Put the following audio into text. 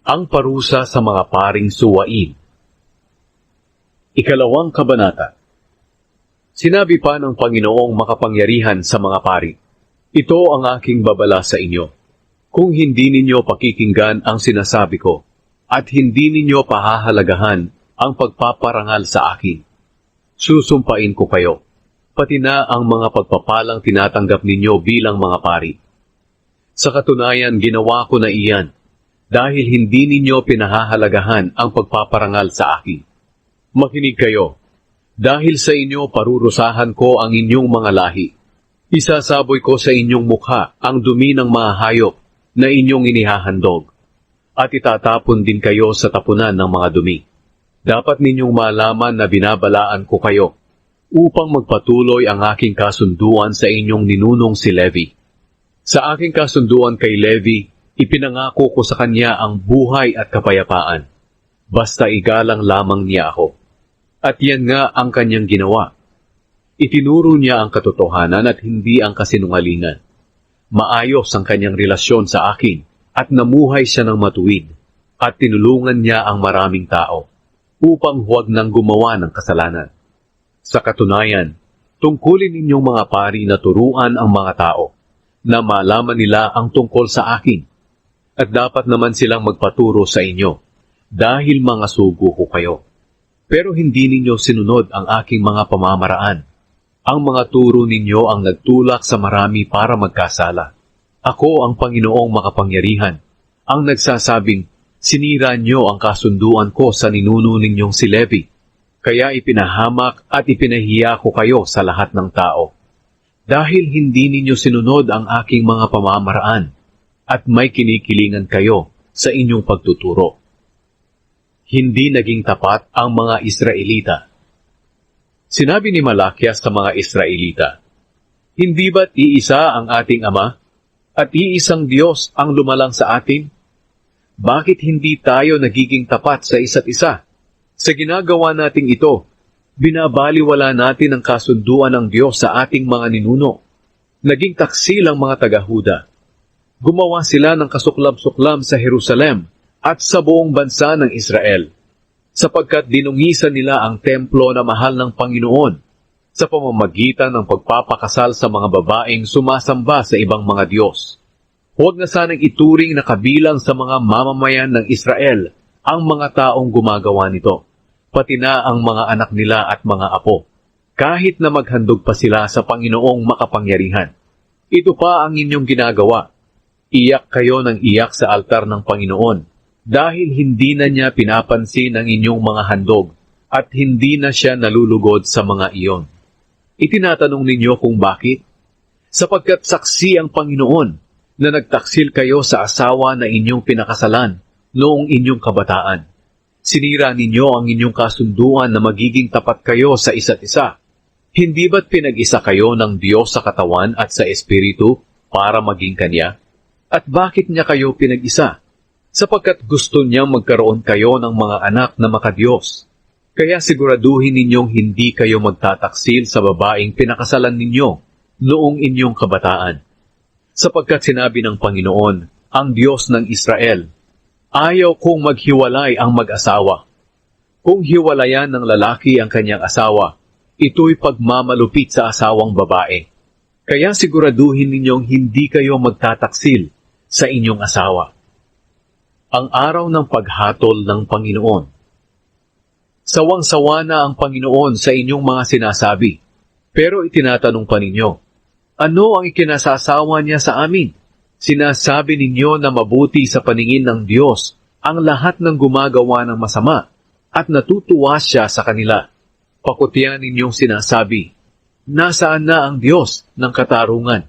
Ang parusa sa mga paring suwain. Ikalawang kabanata. Sinabi pa ng Panginoong makapangyarihan sa mga pari, ito ang aking babala sa inyo. Kung hindi ninyo pakikinggan ang sinasabi ko, at hindi ninyo pahahalagahan ang pagpaparangal sa akin, susumpain ko kayo, pati na ang mga pagpapalang tinatanggap ninyo bilang mga pari. Sa katunayan, ginawa ko na iyan, dahil hindi ninyo pinahahalagahan ang pagpaparangal sa akin. Makinig kayo, dahil sa inyo parurusahan ko ang inyong mga lahi. Isasaboy ko sa inyong mukha ang dumi ng mga hayop na inyong inihahandog, at itatapon din kayo sa tapunan ng mga dumi. Dapat ninyong malaman na binabalaan ko kayo, upang magpatuloy ang aking kasunduan sa inyong ninunong si Levi. Sa aking kasunduan kay Levi, ipinangako ko sa kanya ang buhay at kapayapaan, basta igalang lamang niya ako. At yan nga ang kanyang ginawa. Itinuro niya ang katotohanan at hindi ang kasinungalingan. Maayos ang kanyang relasyon sa akin at namuhay siya ng matuwid at tinulungan niya ang maraming tao upang huwag nang gumawa ng kasalanan. Sa katunayan, tungkulin ninyong mga pari na turuan ang mga tao na malaman nila ang tungkol sa akin. At dapat naman silang magpaturo sa inyo, dahil mga sugo ko kayo. Pero hindi ninyo sinunod ang aking mga pamamaraan. Ang mga turo ninyo ang nagtulak sa marami para magkasala. Ako ang Panginoong makapangyarihan, ang nagsasabing, sinira nyo ang kasunduan ko sa ninuno ninyong si Levi. Kaya ipinahamak at ipinahiya ko kayo sa lahat ng tao. Dahil hindi ninyo sinunod ang aking mga pamamaraan, at may kinikilingan kayo sa inyong pagtuturo. Hindi naging tapat ang mga Israelita. Sinabi ni Malakias sa mga Israelita, hindi ba't iisa ang ating Ama, at iisang Diyos ang lumalang sa atin? Bakit hindi tayo nagiging tapat sa isa't isa? Sa ginagawa nating ito, binabaliwala natin ang kasunduan ng Diyos sa ating mga ninuno. Naging taksil ang mga taga-Huda. Gumawa sila ng kasuklam-suklam sa Jerusalem at sa buong bansa ng Israel, sapagkat dinungisan nila ang templo na mahal ng Panginoon sa pamamagitan ng pagpapakasal sa mga babaeng sumasamba sa ibang mga Diyos. Huwag na sanang ituring na kabilang sa mga mamamayan ng Israel ang mga taong gumagawa nito, pati na ang mga anak nila at mga apo, kahit na maghandog pa sila sa Panginoong makapangyarihan. Ito pa ang inyong ginagawa. Iyak kayo ng iyak sa altar ng Panginoon, dahil hindi na niya pinapansin ang inyong mga handog, at hindi na siya nalulugod sa mga iyon. Itinatanong ninyo kung bakit? Sapagkat saksi ang Panginoon, na nagtaksil kayo sa asawa na inyong pinakasalan noong inyong kabataan. Sinira ninyo ang inyong kasunduan na magiging tapat kayo sa isa't isa. Hindi ba't pinag-isa kayo ng Diyos sa katawan at sa Espiritu para maging Kanya? At bakit niya kayo pinag-isa? Sapagkat gusto niyang magkaroon kayo ng mga anak na makadiyos. Kaya siguraduhin ninyong hindi kayo magtataksil sa babaeng pinakasalan ninyo noong inyong kabataan. Sapagkat sinabi ng Panginoon, ang Diyos ng Israel, ayaw kong maghiwalay ang mag-asawa. Kung hiwalayan ng lalaki ang kanyang asawa, ito'y pagmamalupit sa asawang babae. Kaya siguraduhin ninyong hindi kayo magtataksil sa inyong asawa. Ang araw ng paghatol ng Panginoon. Sawang-sawa na ang Panginoon sa inyong mga sinasabi, pero itinatanong pa ninyo, ano ang ikinasasawa niya sa amin? Sinasabi ninyo na mabuti sa paningin ng Diyos ang lahat ng gumagawa ng masama at natutuwa siya sa kanila. Pakutiyan ninyong sinasabi, nasaan na ang Diyos ng katarungan?